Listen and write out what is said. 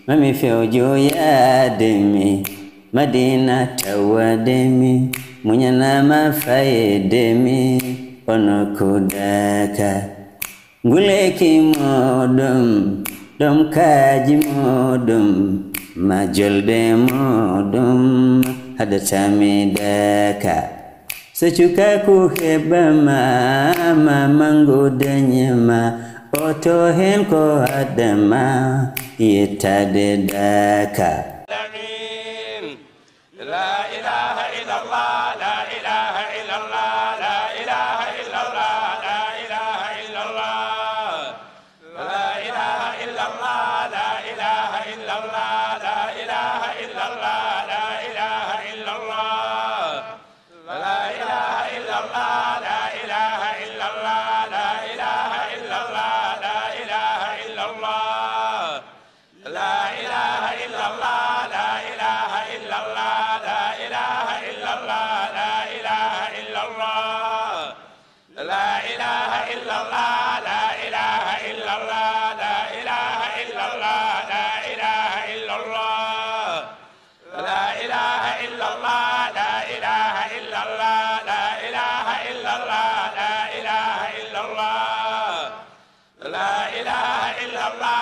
Mami fiojo ya demi Madina tawa demi Munyana mafaye demi Ono kudaka Nguleki modum Dom kaji modum Majolde modum Hadatami daka Sechuka kuheba mama Mango danyama Oto henko adama Yetade daka La ilaha illallah, la ilaha illallah, la ilaha illallah, la ilaha illallah, la ilaha illallah, la ilaha illallah, la ilaha illallah, la ilaha illallah, la ilaha illallah, la ilaha illallah, la ilaha illallah, la ilaha illallah, la ilaha illallah, la ilaha illallah. La ilaha illallah, la ilaha illallah, la ilaha illallah, la ilaha illallah, la ilaha illallah, la ilaha illallah, la ilaha illallah, la ilaha illallah, la ilaha illallah,